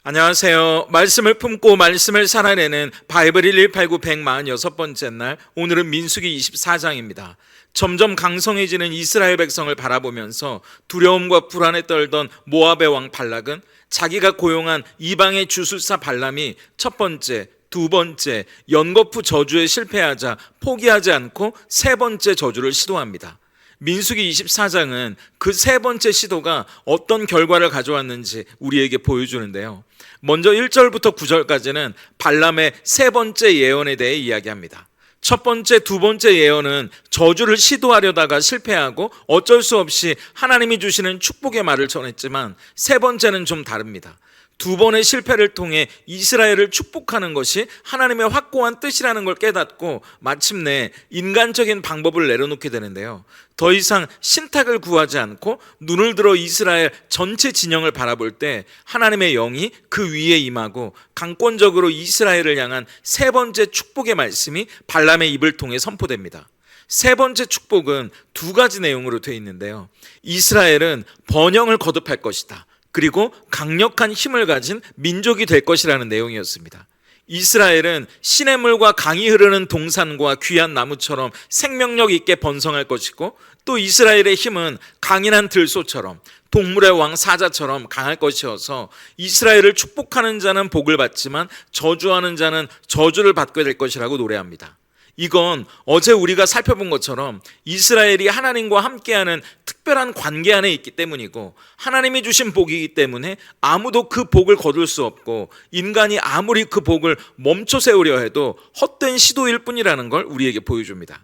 안녕하세요. 말씀을 품고 말씀을 살아내는 바이블 1189 146번째 날, 오늘은 민수기 24장입니다. 점점 강성해지는 이스라엘 백성을 바라보면서 두려움과 불안에 떨던 모압의 왕 발락은 자기가 고용한 이방의 주술사 발람이 첫 번째, 두 번째 연거푸 저주에 실패하자 포기하지 않고 세 번째 저주를 시도합니다. 민수기 24장은 그 세 번째 시도가 어떤 결과를 가져왔는지 우리에게 보여주는데요. 먼저 1절부터 9절까지는 발람의 세 번째 예언에 대해 이야기합니다. 첫 번째, 두 번째 예언은 저주를 시도하려다가 실패하고 어쩔 수 없이 하나님이 주시는 축복의 말을 전했지만, 세 번째는 좀 다릅니다. 두 번의 실패를 통해 이스라엘을 축복하는 것이 하나님의 확고한 뜻이라는 걸 깨닫고 마침내 인간적인 방법을 내려놓게 되는데요. 더 이상 신탁을 구하지 않고 눈을 들어 이스라엘 전체 진영을 바라볼 때 하나님의 영이 그 위에 임하고 강권적으로 이스라엘을 향한 세 번째 축복의 말씀이 발람의 입을 통해 선포됩니다. 세 번째 축복은 두 가지 내용으로 되어 있는데요. 이스라엘은 번영을 거듭할 것이다. 그리고 강력한 힘을 가진 민족이 될 것이라는 내용이었습니다. 이스라엘은 시냇물과 강이 흐르는 동산과 귀한 나무처럼 생명력 있게 번성할 것이고, 또 이스라엘의 힘은 강인한 들소처럼 동물의 왕 사자처럼 강할 것이어서 이스라엘을 축복하는 자는 복을 받지만 저주하는 자는 저주를 받게 될 것이라고 노래합니다. 이건 어제 우리가 살펴본 것처럼 이스라엘이 하나님과 함께하는 특별한 관계 안에 있기 때문이고, 하나님이 주신 복이기 때문에 아무도 그 복을 거둘 수 없고, 인간이 아무리 그 복을 멈춰 세우려 해도 헛된 시도일 뿐이라는 걸 우리에게 보여줍니다.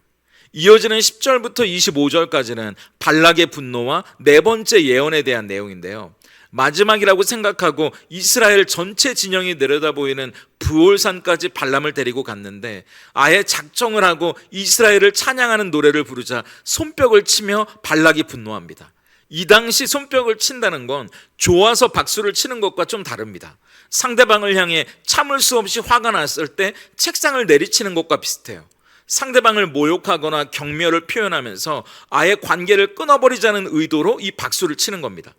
이어지는 10절부터 25절까지는 발락의 분노와 네 번째 예언에 대한 내용인데요. 마지막이라고 생각하고 이스라엘 전체 진영이 내려다보이는 브올산까지 발람을 데리고 갔는데, 아예 작정을 하고 이스라엘을 찬양하는 노래를 부르자 손뼉을 치며 발락이 분노합니다. 이 당시 손뼉을 친다는 건 좋아서 박수를 치는 것과 좀 다릅니다. 상대방을 향해 참을 수 없이 화가 났을 때 책상을 내리치는 것과 비슷해요. 상대방을 모욕하거나 경멸을 표현하면서 아예 관계를 끊어버리자는 의도로 이 박수를 치는 겁니다.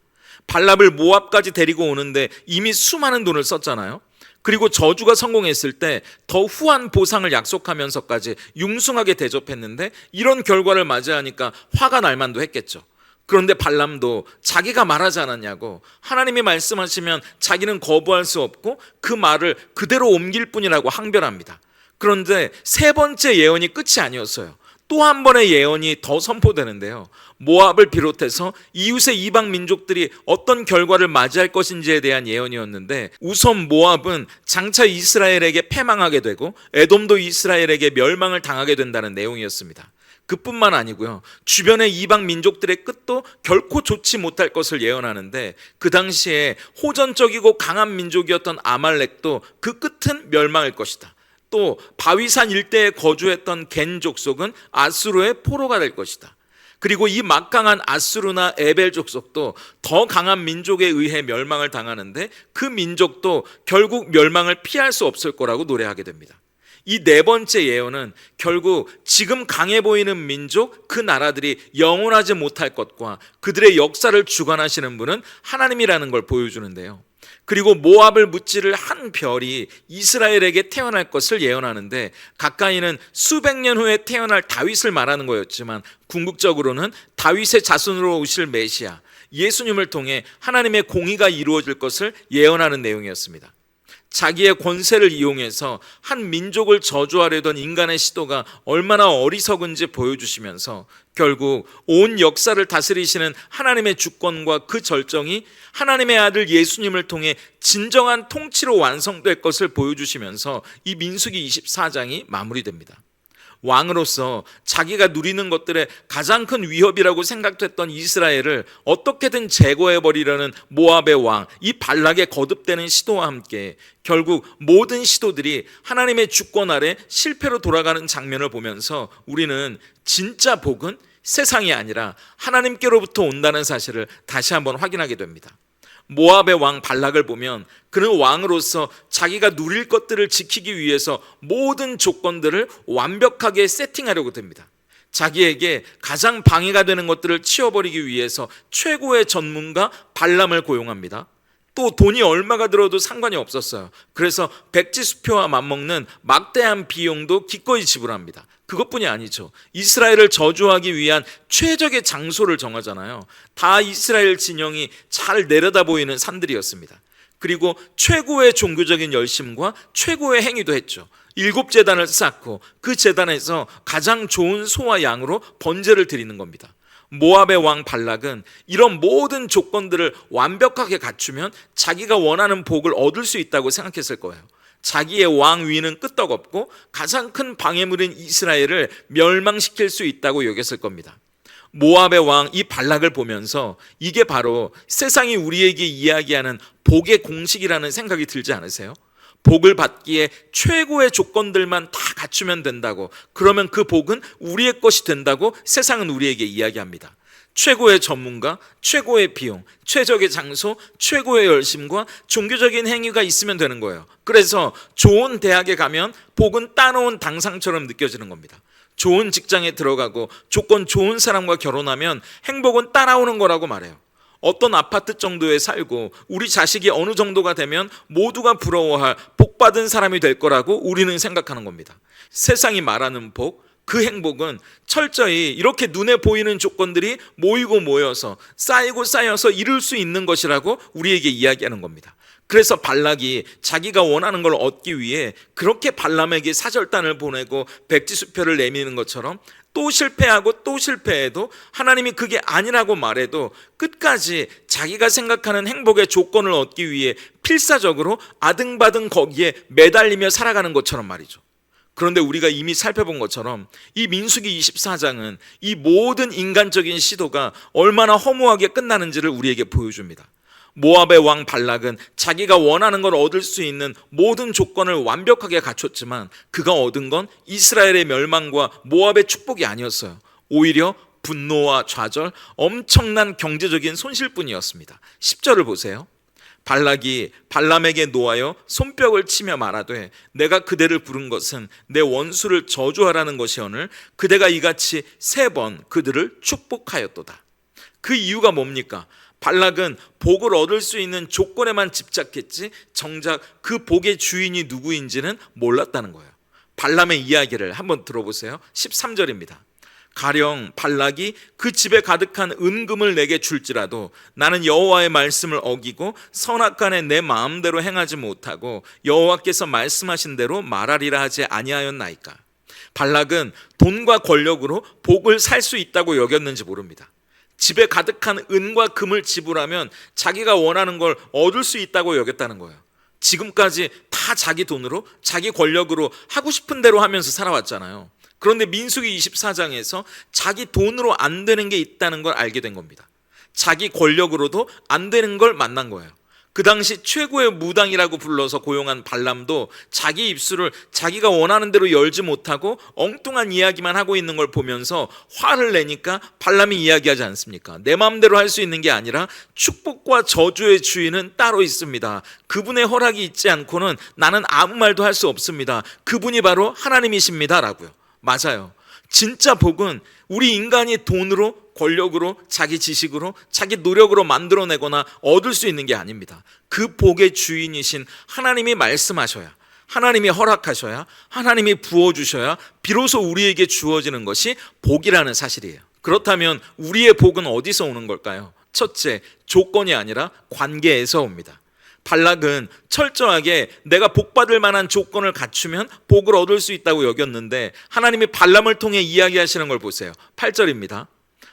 발람을 모압까지 데리고 오는데 이미 수많은 돈을 썼잖아요. 그리고 저주가 성공했을 때 더 후한 보상을 약속하면서까지 융숭하게 대접했는데, 이런 결과를 맞이하니까 화가 날 만도 했겠죠. 그런데 발람도 자기가 말하지 않았냐고, 하나님이 말씀하시면 자기는 거부할 수 없고 그 말을 그대로 옮길 뿐이라고 항변합니다. 그런데 세 번째 예언이 끝이 아니었어요. 또 한 번의 예언이 더 선포되는데요. 모압을 비롯해서 이웃의 이방 민족들이 어떤 결과를 맞이할 것인지에 대한 예언이었는데, 우선 모압은 장차 이스라엘에게 패망하게 되고 에돔도 이스라엘에게 멸망을 당하게 된다는 내용이었습니다. 그뿐만 아니고요, 주변의 이방 민족들의 끝도 결코 좋지 못할 것을 예언하는데, 그 당시에 호전적이고 강한 민족이었던 아말렉도 그 끝은 멸망할 것이다. 또 바위산 일대에 거주했던 겐 족속은 아수르의 포로가 될 것이다. 그리고 이 막강한 아수르나 에벨 족속도 더 강한 민족에 의해 멸망을 당하는데, 그 민족도 결국 멸망을 피할 수 없을 거라고 노래하게 됩니다. 이 네 번째 예언은 결국 지금 강해 보이는 민족, 그 나라들이 영원하지 못할 것과 그들의 역사를 주관하시는 분은 하나님이라는 걸 보여주는데요. 그리고 모압을 무찌를 한 별이 이스라엘에게 태어날 것을 예언하는데, 가까이는 수백 년 후에 태어날 다윗을 말하는 거였지만 궁극적으로는 다윗의 자손으로 오실 메시아 예수님을 통해 하나님의 공의가 이루어질 것을 예언하는 내용이었습니다. 자기의 권세를 이용해서 한 민족을 저주하려던 인간의 시도가 얼마나 어리석은지 보여주시면서, 결국 온 역사를 다스리시는 하나님의 주권과 그 절정이 하나님의 아들 예수님을 통해 진정한 통치로 완성될 것을 보여주시면서 이 민수기 24장이 마무리됩니다. 왕으로서 자기가 누리는 것들의 가장 큰 위협이라고 생각됐던 이스라엘을 어떻게든 제거해버리려는 모압의 왕, 이 발락의 거듭되는 시도와 함께 결국 모든 시도들이 하나님의 주권 아래 실패로 돌아가는 장면을 보면서 우리는 진짜 복은 세상이 아니라 하나님께로부터 온다는 사실을 다시 한번 확인하게 됩니다. 모압의 왕 발락을 보면 그는 왕으로서 자기가 누릴 것들을 지키기 위해서 모든 조건들을 완벽하게 세팅하려고 듭니다. 자기에게 가장 방해가 되는 것들을 치워버리기 위해서 최고의 전문가 발람을 고용합니다. 또 돈이 얼마가 들어도 상관이 없었어요. 그래서 백지수표와 맞먹는 막대한 비용도 기꺼이 지불합니다. 그것뿐이 아니죠. 이스라엘을 저주하기 위한 최적의 장소를 정하잖아요. 다 이스라엘 진영이 잘 내려다 보이는 산들이었습니다. 그리고 최고의 종교적인 열심과 최고의 행위도 했죠. 7제단을 쌓고 그 제단에서 가장 좋은 소와 양으로 번제를 드리는 겁니다. 모압의 왕 발락은 이런 모든 조건들을 완벽하게 갖추면 자기가 원하는 복을 얻을 수 있다고 생각했을 거예요. 자기의 왕위는 끄떡없고 가장 큰 방해물인 이스라엘을 멸망시킬 수 있다고 여겼을 겁니다. 모압의 왕 이 발락을 보면서 이게 바로 세상이 우리에게 이야기하는 복의 공식이라는 생각이 들지 않으세요? 복을 받기에 최고의 조건들만 다 갖추면 된다고, 그러면 그 복은 우리의 것이 된다고 세상은 우리에게 이야기합니다. 최고의 전문가, 최고의 비용, 최적의 장소, 최고의 열심과 종교적인 행위가 있으면 되는 거예요. 그래서 좋은 대학에 가면 복은 따놓은 당상처럼 느껴지는 겁니다. 좋은 직장에 들어가고 조건 좋은 사람과 결혼하면 행복은 따라오는 거라고 말해요. 어떤 아파트 정도에 살고 우리 자식이 어느 정도가 되면 모두가 부러워할 복받은 사람이 될 거라고 우리는 생각하는 겁니다. 세상이 말하는 복, 그 행복은 철저히 이렇게 눈에 보이는 조건들이 모이고 모여서 쌓이고 쌓여서 이룰 수 있는 것이라고 우리에게 이야기하는 겁니다. 그래서 발락이 자기가 원하는 걸 얻기 위해 그렇게 발람에게 사절단을 보내고 백지수표를 내미는 것처럼 또 실패하고 또 실패해도 하나님이 그게 아니라고 말해도 끝까지 자기가 생각하는 행복의 조건을 얻기 위해 필사적으로 아등바등 거기에 매달리며 살아가는 것처럼 말이죠. 그런데 우리가 이미 살펴본 것처럼 이 민수기 24장은 이 모든 인간적인 시도가 얼마나 허무하게 끝나는지를 우리에게 보여줍니다. 모압의 왕 발락은 자기가 원하는 걸 얻을 수 있는 모든 조건을 완벽하게 갖췄지만 그가 얻은 건 이스라엘의 멸망과 모압의 축복이 아니었어요. 오히려 분노와 좌절, 엄청난 경제적인 손실뿐이었습니다. 10절을 보세요. 발락이 발람에게 노하여 손뼉을 치며 말하되 내가 그대를 부른 것은 내 원수를 저주하라는 것이오늘 그대가 이같이 3번 그들을 축복하였도다. 그 이유가 뭡니까? 발락은 복을 얻을 수 있는 조건에만 집착했지 정작 그 복의 주인이 누구인지는 몰랐다는 거예요. 발람의 이야기를 한번 들어보세요. 13절입니다. 가령 발락이 그 집에 가득한 은금을 내게 줄지라도 나는 여호와의 말씀을 어기고 선악간에 내 마음대로 행하지 못하고 여호와께서 말씀하신 대로 말하리라 하지 아니하였나이까. 발락은 돈과 권력으로 복을 살 수 있다고 여겼는지 모릅니다. 집에 가득한 은과 금을 지불하면 자기가 원하는 걸 얻을 수 있다고 여겼다는 거예요. 지금까지 다 자기 돈으로 자기 권력으로 하고 싶은 대로 하면서 살아왔잖아요. 그런데 민수기 24장에서 자기 돈으로 안 되는 게 있다는 걸 알게 된 겁니다. 자기 권력으로도 안 되는 걸 만난 거예요. 그 당시 최고의 무당이라고 불러서 고용한 발람도 자기 입술을 자기가 원하는 대로 열지 못하고 엉뚱한 이야기만 하고 있는 걸 보면서 화를 내니까 발람이 이야기하지 않습니까? 내 마음대로 할 수 있는 게 아니라 축복과 저주의 주인은 따로 있습니다. 그분의 허락이 있지 않고는 나는 아무 말도 할 수 없습니다. 그분이 바로 하나님이십니다 라고요. 맞아요. 진짜 복은 우리 인간이 돈으로, 권력으로, 자기 지식으로, 자기 노력으로 만들어내거나 얻을 수 있는 게 아닙니다. 그 복의 주인이신 하나님이 말씀하셔야, 하나님이 허락하셔야, 하나님이 부어주셔야 비로소 우리에게 주어지는 것이 복이라는 사실이에요. 그렇다면 우리의 복은 어디서 오는 걸까요? 첫째, 조건이 아니라 관계에서 옵니다. 발락은 철저하게 내가 복받을 만한 조건을 갖추면 복을 얻을 수 있다고 여겼는데 하나님이 발람을 통해 이야기하시는 걸 보세요. 8절입니다.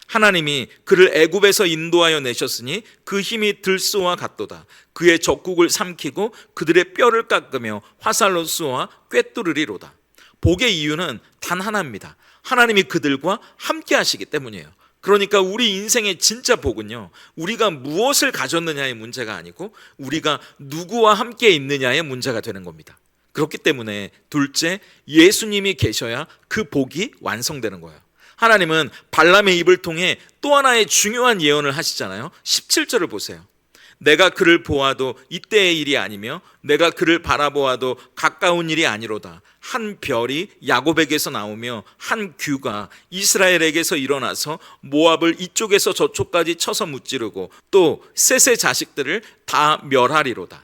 하나님이 그를 애굽에서 인도하여 내셨으니 그 힘이 들소와 같도다. 그의 적국을 삼키고 그들의 뼈를 깎으며 화살로 쏘아 꿰뚫으리로다. 복의 이유는 단 하나입니다. 하나님이 그들과 함께 하시기 때문이에요. 그러니까 우리 인생의 진짜 복은요, 우리가 무엇을 가졌느냐의 문제가 아니고 우리가 누구와 함께 있느냐의 문제가 되는 겁니다. 그렇기 때문에 둘째, 예수님이 계셔야 그 복이 완성되는 거예요. 하나님은 발람의 입을 통해 또 하나의 중요한 예언을 하시잖아요. 17절을 보세요. 내가 그를 보아도 이때의 일이 아니며 내가 그를 바라보아도 가까운 일이 아니로다. 한 별이 야곱에게서 나오며 한 규가 이스라엘에게서 일어나서 모압을 이쪽에서 저쪽까지 쳐서 무찌르고 또 셋의 자식들을 다 멸하리로다.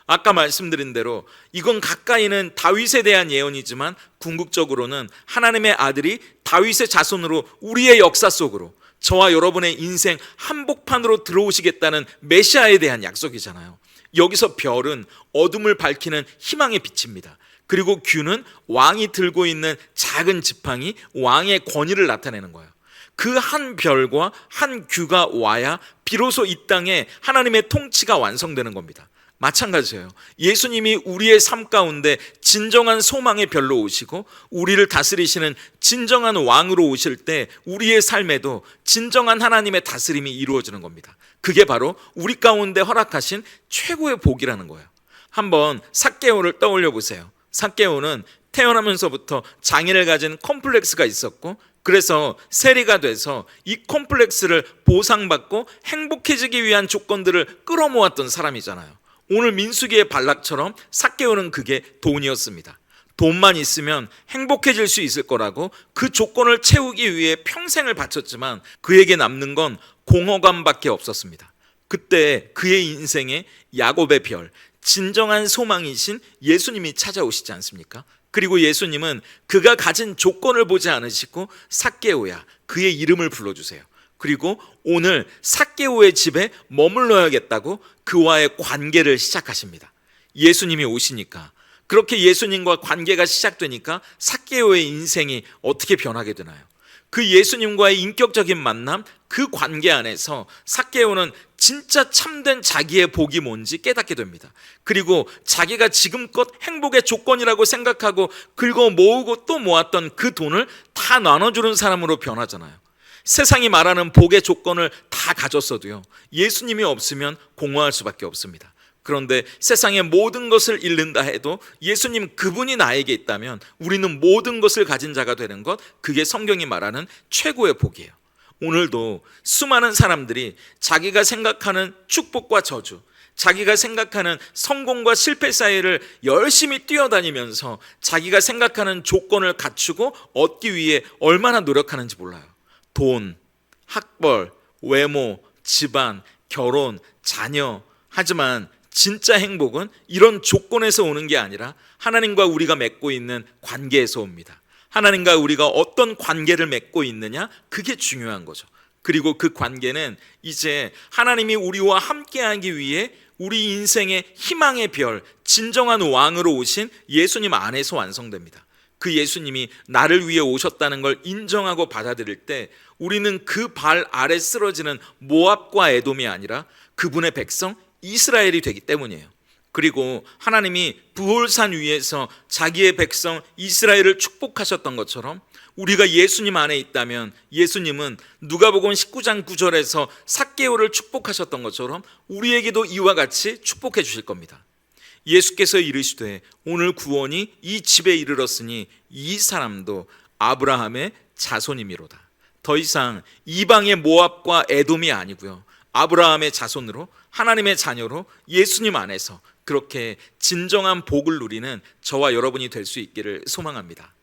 아까 말씀드린 대로 이건 가까이는 다윗에 대한 예언이지만 궁극적으로는 하나님의 아들이 다윗의 자손으로 우리의 역사 속으로 저와 여러분의 인생 한복판으로 들어오시겠다는 메시아에 대한 약속이잖아요. 여기서 별은 어둠을 밝히는 희망의 빛입니다. 그리고 규는 왕이 들고 있는 작은 지팡이, 왕의 권위를 나타내는 거예요. 그 한 별과 한 규가 와야 비로소 이 땅에 하나님의 통치가 완성되는 겁니다. 마찬가지예요. 예수님이 우리의 삶 가운데 진정한 소망의 별로 오시고 우리를 다스리시는 진정한 왕으로 오실 때 우리의 삶에도 진정한 하나님의 다스림이 이루어지는 겁니다. 그게 바로 우리 가운데 허락하신 최고의 복이라는 거예요. 한번 삭개오를 떠올려 보세요. 삭개오는 태어나면서부터 장애를 가진 컴플렉스가 있었고 그래서 세리가 돼서 이 컴플렉스를 보상받고 행복해지기 위한 조건들을 끌어모았던 사람이잖아요. 오늘 민수기의 발락처럼 삭개오는 그게 돈이었습니다. 돈만 있으면 행복해질 수 있을 거라고 그 조건을 채우기 위해 평생을 바쳤지만 그에게 남는 건 공허감밖에 없었습니다. 그때 그의 인생에 야곱의 별, 진정한 소망이신 예수님이 찾아오시지 않습니까? 그리고 예수님은 그가 가진 조건을 보지 않으시고 삭개오야, 그의 이름을 불러주세요. 그리고 오늘 삭개오의 집에 머물러야겠다고 그와의 관계를 시작하십니다. 예수님이 오시니까, 그렇게 예수님과 관계가 시작되니까 삭개오의 인생이 어떻게 변하게 되나요? 그 예수님과의 인격적인 만남, 그 관계 안에서 삭개오는 진짜 참된 자기의 복이 뭔지 깨닫게 됩니다. 그리고 자기가 지금껏 행복의 조건이라고 생각하고 긁어 모으고 또 모았던 그 돈을 다 나눠주는 사람으로 변하잖아요. 세상이 말하는 복의 조건을 다 가졌어도요, 예수님이 없으면 공허할 수밖에 없습니다. 그런데 세상의 모든 것을 잃는다 해도 예수님 그분이 나에게 있다면 우리는 모든 것을 가진 자가 되는 것, 그게 성경이 말하는 최고의 복이에요. 오늘도 수많은 사람들이 자기가 생각하는 축복과 저주, 자기가 생각하는 성공과 실패 사이를 열심히 뛰어다니면서 자기가 생각하는 조건을 갖추고 얻기 위해 얼마나 노력하는지 몰라요. 돈, 학벌, 외모, 집안, 결혼, 자녀. 하지만 진짜 행복은 이런 조건에서 오는 게 아니라 하나님과 우리가 맺고 있는 관계에서 옵니다. 하나님과 우리가 어떤 관계를 맺고 있느냐, 그게 중요한 거죠. 그리고 그 관계는 이제 하나님이 우리와 함께하기 위해 우리 인생의 희망의 별, 진정한 왕으로 오신 예수님 안에서 완성됩니다. 그 예수님이 나를 위해 오셨다는 걸 인정하고 받아들일 때 우리는 그 발 아래 쓰러지는 모압과 에돔이 아니라 그분의 백성 이스라엘이 되기 때문이에요. 그리고 하나님이 부홀산 위에서 자기의 백성 이스라엘을 축복하셨던 것처럼 우리가 예수님 안에 있다면 예수님은 누가복음 19장 9절에서 삭개오를 축복하셨던 것처럼 우리에게도 이와 같이 축복해 주실 겁니다. 예수께서 이르시되 오늘 구원이 이 집에 이르렀으니 이 사람도 아브라함의 자손이미로다. 더 이상 이방의 모압과 에돔이 아니고요, 아브라함의 자손으로 하나님의 자녀로 예수님 안에서 그렇게 진정한 복을 누리는 저와 여러분이 될 수 있기를 소망합니다.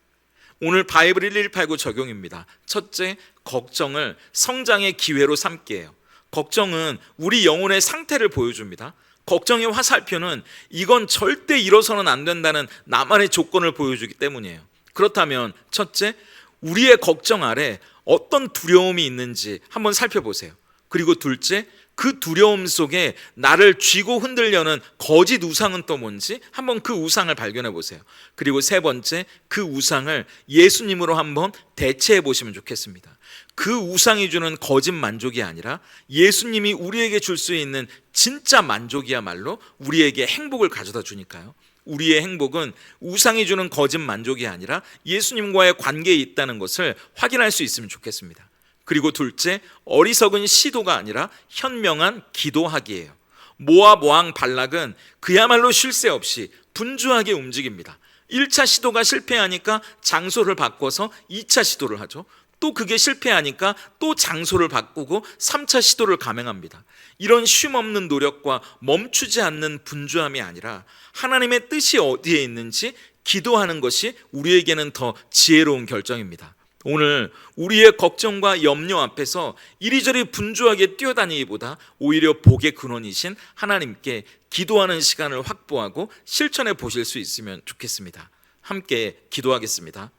오늘 바이블 1189 적용입니다. 첫째, 걱정을 성장의 기회로 삼기예요. 걱정은 우리 영혼의 상태를 보여줍니다. 걱정의 화살표는 이건 절대 이뤄서는 안 된다는 나만의 조건을 보여주기 때문이에요. 그렇다면 첫째, 우리의 걱정 아래 어떤 두려움이 있는지 한번 살펴보세요. 그리고 둘째, 그 두려움 속에 나를 쥐고 흔들려는 거짓 우상은 또 뭔지 한번 그 우상을 발견해 보세요. 그리고 세 번째, 그 우상을 예수님으로 한번 대체해 보시면 좋겠습니다. 그 우상이 주는 거짓 만족이 아니라 예수님이 우리에게 줄 수 있는 진짜 만족이야말로 우리에게 행복을 가져다 주니까요. 우리의 행복은 우상이 주는 거짓 만족이 아니라 예수님과의 관계에 있다는 것을 확인할 수 있으면 좋겠습니다. 그리고 둘째, 어리석은 시도가 아니라 현명한 기도하기예요. 모압 왕 발락은 그야말로 쉴 새 없이 분주하게 움직입니다. 1차 시도가 실패하니까 장소를 바꿔서 2차 시도를 하죠. 또 그게 실패하니까 또 장소를 바꾸고 3차 시도를 감행합니다. 이런 쉼없는 노력과 멈추지 않는 분주함이 아니라 하나님의 뜻이 어디에 있는지 기도하는 것이 우리에게는 더 지혜로운 결정입니다. 오늘 우리의 걱정과 염려 앞에서 이리저리 분주하게 뛰어다니기보다 오히려 복의 근원이신 하나님께 기도하는 시간을 확보하고 실천해 보실 수 있으면 좋겠습니다. 함께 기도하겠습니다.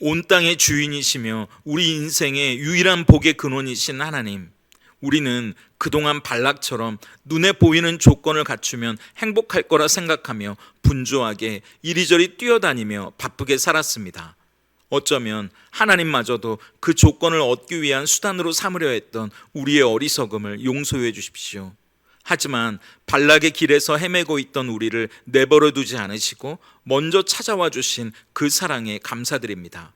온 땅의 주인이시며 우리 인생의 유일한 복의 근원이신 하나님, 우리는 그동안 발락처럼 눈에 보이는 조건을 갖추면 행복할 거라 생각하며 분주하게 이리저리 뛰어다니며 바쁘게 살았습니다. 어쩌면 하나님마저도 그 조건을 얻기 위한 수단으로 삼으려 했던 우리의 어리석음을 용서해 주십시오. 하지만 발락의 길에서 헤매고 있던 우리를 내버려 두지 않으시고 먼저 찾아와 주신 그 사랑에 감사드립니다.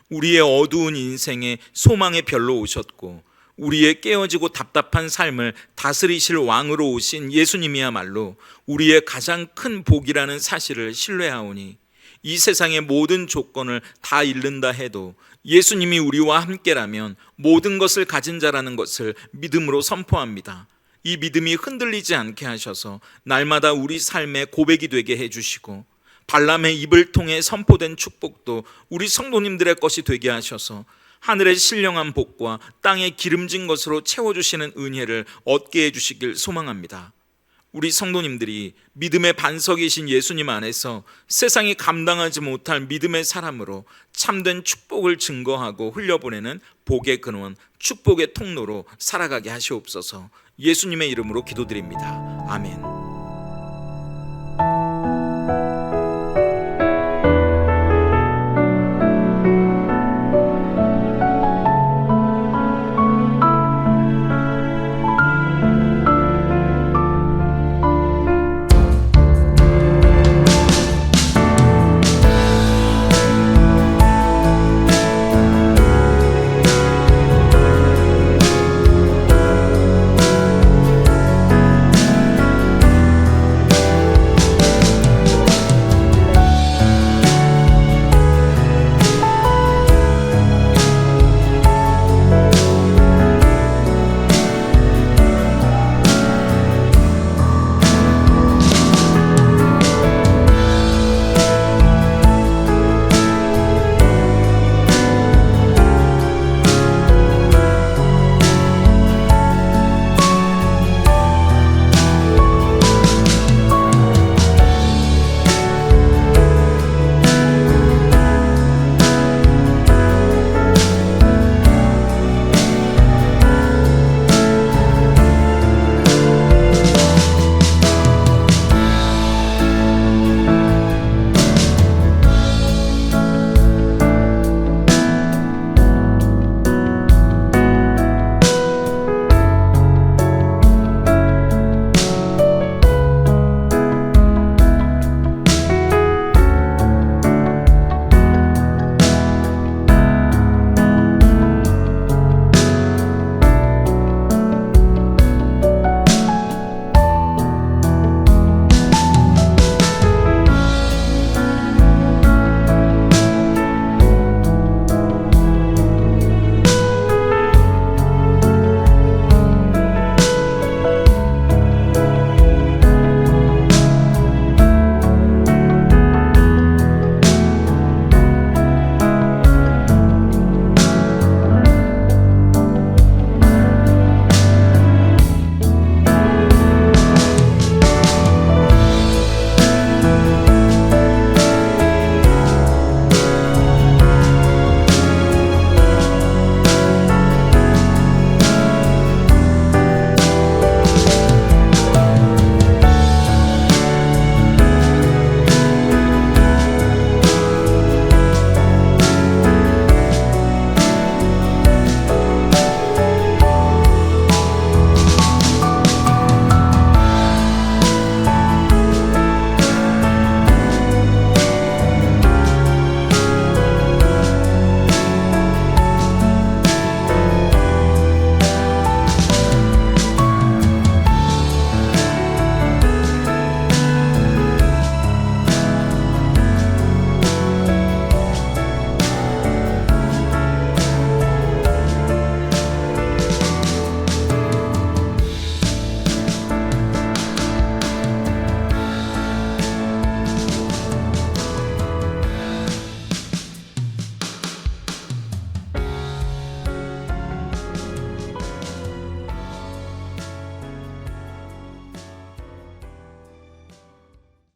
우리의 어두운 인생에 소망의 별로 오셨고 우리의 깨어지고 답답한 삶을 다스리실 왕으로 오신 예수님이야말로 우리의 가장 큰 복이라는 사실을 신뢰하오니 이 세상의 모든 조건을 다 잃는다 해도 예수님이 우리와 함께라면 모든 것을 가진 자라는 것을 믿음으로 선포합니다. 이 믿음이 흔들리지 않게 하셔서 날마다 우리 삶의 고백이 되게 해주시고 발람의 입을 통해 선포된 축복도 우리 성도님들의 것이 되게 하셔서 하늘의 신령한 복과 땅의 기름진 것으로 채워주시는 은혜를 얻게 해주시길 소망합니다. 우리 성도님들이 믿음의 반석이신 예수님 안에서 세상이 감당하지 못할 믿음의 사람으로 참된 축복을 증거하고 흘려보내는 복의 근원, 축복의 통로로 살아가게 하시옵소서. 예수님의 이름으로 기도드립니다. 아멘.